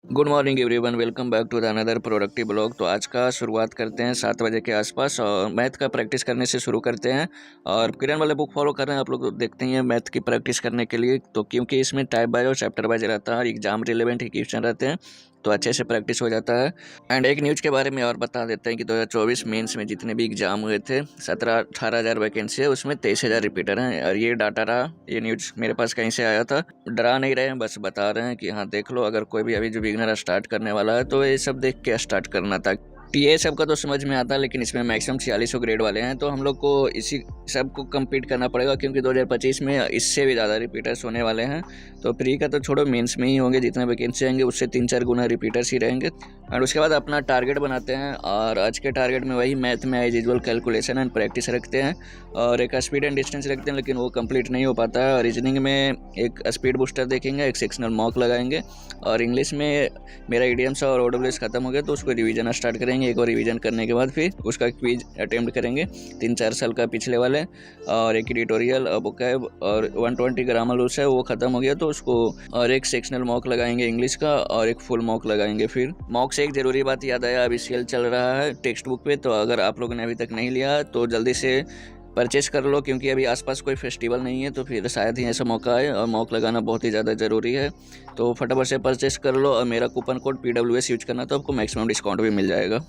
Good morning everyone, welcome back to the another productive blog. तो आज का शुरुआत करते हैं 7 बजे के आसपास और मैथ का प्रैक्टिस करने से शुरू करते हैं। और किरण वाले बुक फॉलो कर रहे हैं आप लोग, देखते हैं मैथ की प्रैक्टिस करने के लिए। तो क्योंकि इसमें टाइप वाइज और चैप्टर वाइज रहता है और एग्जाम रिलेवेंट ही क्वेश्चन रहते हैं, तो अच्छे से प्रैक्टिस हो जाता है। एंड एक न्यूज़ के बारे में और बता देते हैं कि 2024 मेंस में जितने भी एग्जाम हुए थे, 17-18 हज़ार वैकेंसी है, उसमें 23,000 रिपीटर हैं। और ये डाटा रहा, ये न्यूज़ मेरे पास कहीं से आया था। डरा नहीं रहे हैं, बस बता रहे हैं कि हाँ देख लो, अगर कोई भी अभी जो बिगनर स्टार्ट करने वाला है तो ये सब देख के स्टार्ट करना था। टीए सब का तो समझ में आता है, लेकिन इसमें मैक्सिमम 4600 ग्रेड वाले हैं, तो हम लोग को इसी सब को कम्पीट करना पड़ेगा, क्योंकि 2025 में इससे भी ज़्यादा रिपीटर्स होने वाले हैं। तो प्री का तो छोड़ो, मेंस में ही होंगे, जितने वैकेंसी आएंगे उससे 3-4 गुना रिपीटर्स ही रहेंगे। और उसके बाद अपना टारगेट बनाते हैं, और आज के टारगेट में वही मैथ में as usual calculation and practice रखते हैं, और एक स्पीड एंड डिस्टेंस रखते हैं, लेकिन वो कंप्लीट नहीं हो पाता है। रीजनिंग में एक स्पीड बूस्टर देखेंगे, एक सेक्शनल मॉक लगाएंगे, और इंग्लिश में मेरा ईडीएम्स और ओडब्ल्यूएस खत्म हो गया तो उसको रिवीजन स्टार्ट करेंगे। एक और रिवीजन करने के बाद फिर उसका क्विज अटेम्प्ट करेंगे 3-4 साल का पिछले वाले, और एक एडिटोरियल वोकैब और 120 ग्रामर रूल्स है, वो खत्म हो गया तो उसको, और एक सेक्शनल मॉक लगाएंगे इंग्लिश का, और एक फुल मॉक लगाएंगे। फिर मॉक से एक ज़रूरी बात याद आया, अभी सेल चल रहा है टेक्स्ट बुक पे, तो अगर आप लोगों ने अभी तक नहीं लिया तो जल्दी से परचेस कर लो, क्योंकि अभी आसपास कोई फेस्टिवल नहीं है, तो फिर शायद ही ऐसा मौका आए, और मॉक लगाना बहुत ही ज़्यादा ज़रूरी है। तो फटाफट से परचेस कर लो, और मेरा कूपन कोड PWS यूज करना, तो आपको मैक्सिमम डिस्काउंट भी मिल जाएगा।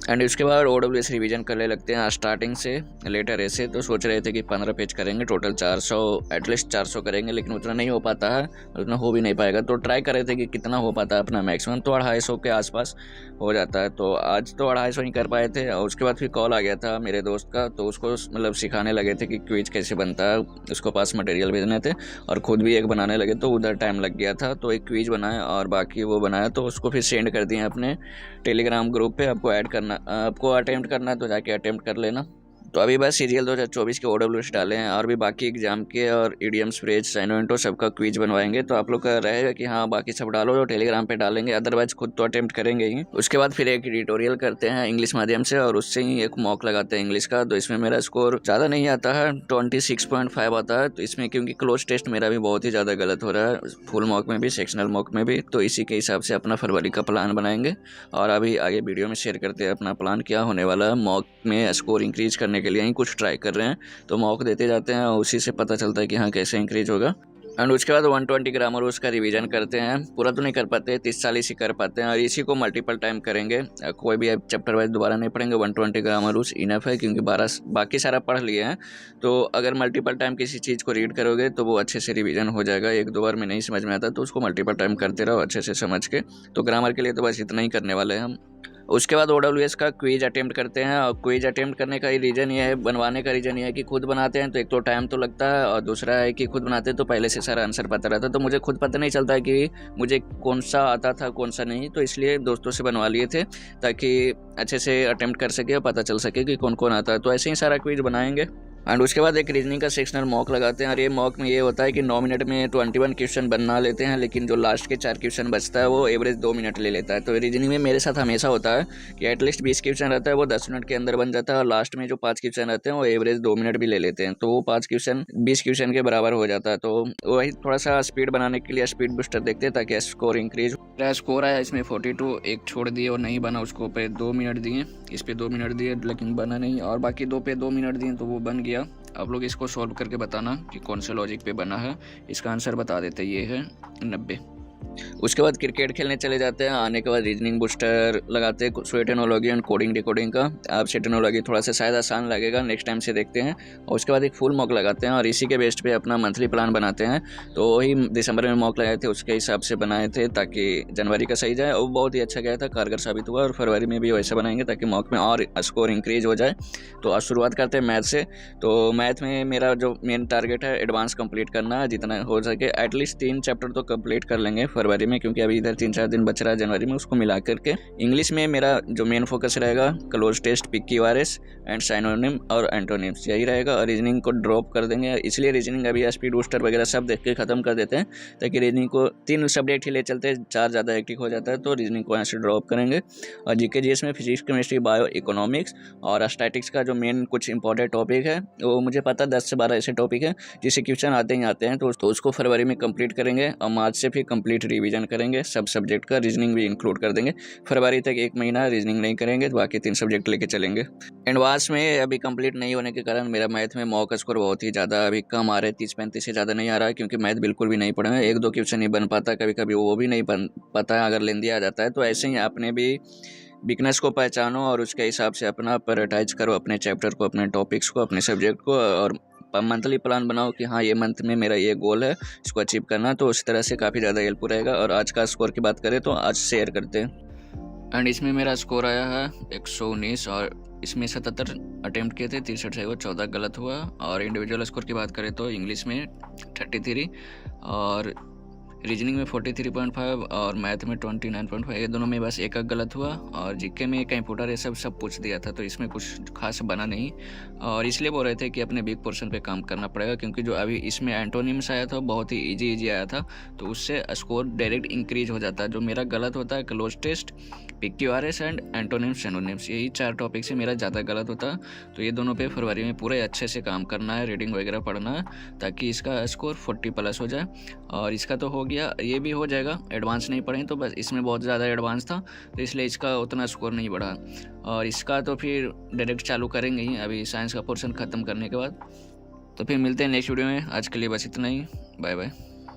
एंड उसके बाद OWS रिवीजन करने लगते हैं स्टार्टिंग से लेटर ऐसे। तो सोच रहे थे कि 15 पेज करेंगे, टोटल 400, एटलीस्ट 400 करेंगे, लेकिन उतना नहीं हो पाता है, उतना हो भी नहीं पाएगा। तो ट्राई कर रहे थे कि कितना हो पाता है अपना मैक्सिमम, तो 250 के आसपास हो जाता है। तो आज तो 250 ही कर पाए थे, और उसके बाद फिर कॉल आ गया था मेरे दोस्त का, तो उसको मतलब सिखाने लगे थे कि क्विज कैसे बनता है, उसको पास मटेरियल भेजने थे, और खुद भी एक बनाने लगे, तो उधर टाइम लग गया था। तो एक क्विज बनाया और बाकी वो बनाया, तो उसको फिर सेंड कर दिए अपने टेलीग्राम ग्रुप पे। आपको ऐड करना, आपको अटेम्प्ट करना है तो जाके अटेम्प्ट कर लेना। तो अभी बस सीरियल 2024 के OWS डाले हैं, और भी बाकी एग्जाम के और ईडीएम्स फ्रेज साइनोइंटो सबका क्विज बनवाएंगे। तो आप लोग का रहेगा कि हाँ बाकी सब डालो, जो टेलीग्राम पे डालेंगे, अदरवाइज खुद तो अटेम्प्ट करेंगे ही। उसके बाद फिर एक एडिटोरियल करते हैं इंग्लिश माध्यम से, और उससे ही एक मॉक लगाते हैं इंग्लिश का। तो इसमें मेरा स्कोर ज़्यादा नहीं आता है, 26.5 आता है। तो इसमें क्योंकि क्लोज टेस्ट मेरा भी बहुत ही ज़्यादा गलत हो रहा है, फुल मॉक में भी सेक्शनल मॉक में भी, तो इसी के हिसाब से अपना फरवरी का प्लान बनाएंगे। और अभी आगे वीडियो में शेयर करते हैं अपना प्लान क्या होने वाला है। मॉक में स्कोर इंक्रीज करने के लिए ही कुछ ट्राई कर रहे हैं, तो मॉक देते जाते हैं, और उसी से पता चलता है कि हाँ कैसे इंक्रीज होगा। एंड उसके बाद 120 ग्रामर उसका रिवीजन करते हैं, पूरा तो नहीं कर पाते, 30-40 ही कर पाते हैं, और इसी को मल्टीपल टाइम करेंगे। कोई भी चैप्टर वाइज दोबारा नहीं पढ़ेंगे, 120 ग्रामर उस इनफ है, क्योंकि 12 बाकी सारा पढ़ लिए हैं। तो अगर मल्टीपल टाइम किसी चीज़ को रीड करोगे तो वो अच्छे से रिवीजन हो जाएगा। 1-2 बार में नहीं समझ में आता तो उसको मल्टीपल टाइम करते रहो अच्छे से समझ के। तो ग्रामर के लिए तो बस इतना ही करने वाले हैं हम। उसके बाद OWS का क्विज अटेम्प्ट करते हैं, और क्विज अटेम्प्ट करने का रीज़न ये है, बनवाने का रीज़न ये है कि खुद बनाते हैं तो एक तो टाइम तो लगता है, और दूसरा है कि खुद बनाते हैं तो पहले से सारा आंसर पता रहता है। तो मुझे खुद पता नहीं चलता है कि मुझे कौन सा आता था कौन सा नहीं, तो इसलिए दोस्तों से बनवा लिए थे, ताकि अच्छे से अटेम्प्ट कर सके और पता चल सके कि कौन कौन आता है। तो ऐसे ही सारा क्विज बनाएंगे। एंड उसके बाद एक रीजनिंग का सेक्शनल मॉक लगाते हैं, और ये मॉक में ये होता है कि 9 मिनट में 21 क्वेश्चन बना लेते हैं, लेकिन जो लास्ट के 4 क्वेश्चन बचता है वो एवरेज 2 मिनट ले लेता है। तो रीजनिंग में मेरे साथ हमेशा होता है कि एटलीस्ट 20 क्वेश्चन रहता है, वो 10 मिनट के अंदर बन जाता है, और लास्ट में जो 5 क्वेश्चन रहते हैं वो एवरेज 2 मिनट भी ले लेते हैं, तो वो 5 क्वेश्चन 20 क्वेश्चन के बराबर हो जाता है। तो वही थोड़ा सा स्पीड बनाने के लिए स्पीड बूस्टर देखते हैं, ताकि स्कोर इंक्रीज हो। मेरा स्कोर आया इसमें 42, एक छोड़ दिए और नहीं बना, उसको पे 2 मिनट दिए, इस पे 2 मिनट दिए लेकिन बना नहीं, और बाकी 2 पे 2 मिनट दिए तो वो बन गया। आप लोग इसको सॉल्व करके बताना कि कौन से लॉजिक पे बना है। इसका आंसर बता देते, ये है 90। उसके बाद क्रिकेट खेलने चले जाते हैं, आने के बाद रीजनिंग बूस्टर लगाते हैं, स्वेटेनोलॉजी एंड कोडिंग डिकोडिंग का। आप स्वेटेनोलॉजी थोड़ा सा शायद आसान लगेगा, नेक्स्ट टाइम से देखते हैं। और उसके बाद एक फुल मॉक लगाते हैं, और इसी के बेस्ट पे अपना मंथली प्लान बनाते हैं। तो वही दिसंबर में मॉक लगाए थे, उसके हिसाब से बनाए थे, ताकि जनवरी का सही जाए, और बहुत ही अच्छा गया था, कारगर साबित हुआ। और फरवरी में भी वैसे बनाएंगे ताकि मॉक में और स्कोर इंक्रीज हो जाए। तो आज शुरुआत करते हैं मैथ से। तो मैथ में मेरा जो मेन टारगेट है एडवांस कंप्लीट करना है, जितना हो सके एटलीस्ट 3 चैप्टर तो कंप्लीट कर लेंगे फरवरी में, क्योंकि अभी इधर 3-4 दिन बच रहा है जनवरी में, उसको मिला करके। इंग्लिश में मेरा जो मेन फोकस रहेगा cloze test, PQRS and synonym और एंटोनिम्स, यही रहेगा। और रीजनिंग को ड्रॉप कर देंगे, इसलिए रीजनिंग अभी स्पीड बूस्टर वगैरह सब देख के खत्म कर देते हैं, ताकि रीजनिंग को 3 सब्जेक्ट ही ले चलते हैं, 4 ज़्यादा एक्टिव हो जाता है, तो रीजनिंग को यहाँ से ड्रॉप करेंगे। और जीके जीएस में फिजिक्स, केमिस्ट्री, बायो, इकोनॉमिक्स और स्टैटिक्स का जो मेन कुछ इंपॉर्टेंट टॉपिक है, वो मुझे पता है 10 से 12 ऐसे टॉपिक है जिससे क्वेश्चन आते ही आते हैं, तो उसको फरवरी में कंप्लीट करेंगे, और मार्च से फिर कंप्लीट रिवीजन करेंगे सब सब्जेक्ट का, रीजनिंग भी इंक्लूड कर देंगे। फरवरी तक 1 महीना रीजनिंग नहीं करेंगे, तो बाकी 3 सब्जेक्ट लेके चलेंगे। एडवांस में अभी कंप्लीट नहीं होने के कारण मेरा मैथ में मॉक स्कोर बहुत ही ज़्यादा अभी कम आ रहे हैं, 30-35 से ज़्यादा नहीं आ रहा है, क्योंकि मैथ बिल्कुल भी नहीं पढ़े हैं। 1-2 क्वेश्चन ही बन पाता, कभी कभी वो भी नहीं बन पाता है, अगर लेंदी आ जाता है। तो ऐसे ही आपने भी वीकनेस को पहचानो और उसके हिसाब से अपना प्रायोरिटाइज करो अपने चैप्टर को, अपने टॉपिक्स को, अपने सब्जेक्ट को, और मंथली प्लान बनाओ कि हाँ ये मंथ में मेरा ये गोल है, इसको अचीव करना। तो उस तरह से काफ़ी ज़्यादा हेल्पफुल रहेगा। और आज का स्कोर की बात करें तो आज शेयर करते हैं। एंड इसमें मेरा स्कोर आया है 119 और इसमें 77 अटेम्प्ट किए थे, 63 से वो 14 गलत हुआ। और इंडिविजुअल स्कोर की बात करें तो इंग्लिश में 33 और रीजनिंग में 43.5 और मैथ में 29.5, ये दोनों में बस एक गलत हुआ। और जीके में कंप्यूटर ये सब पूछ दिया था, तो इसमें कुछ खास बना नहीं। और इसलिए बोल रहे थे कि अपने बिग पोर्शन पे काम करना पड़ेगा, क्योंकि जो अभी इसमें एंटोनिम्स आया था बहुत ही इजी आया था, तो उससे स्कोर डायरेक्ट इंक्रीज हो जाता है। जो मेरा गलत होता है cloze test, PQRS and antonyms synonyms, यही 4 टॉपिक से मेरा ज़्यादा गलत होता है। तो ये दोनों पे फरवरी में पूरे अच्छे से काम करना है, रीडिंग वगैरह पढ़ना है, ताकि इसका स्कोर 40+ हो जाए। और इसका तो हो गया, ये भी हो जाएगा। एडवांस नहीं पढ़ें तो बस इसमें बहुत ज़्यादा एडवांस था, तो इसलिए इसका उतना स्कोर नहीं बढ़ा। और इसका तो फिर डायरेक्ट चालू करेंगे ही अभी साइंस का पोर्शन ख़त्म करने के बाद। तो फिर मिलते हैं नेक्स्ट वीडियो में। आज के लिए बस इतना ही, बाय बाय।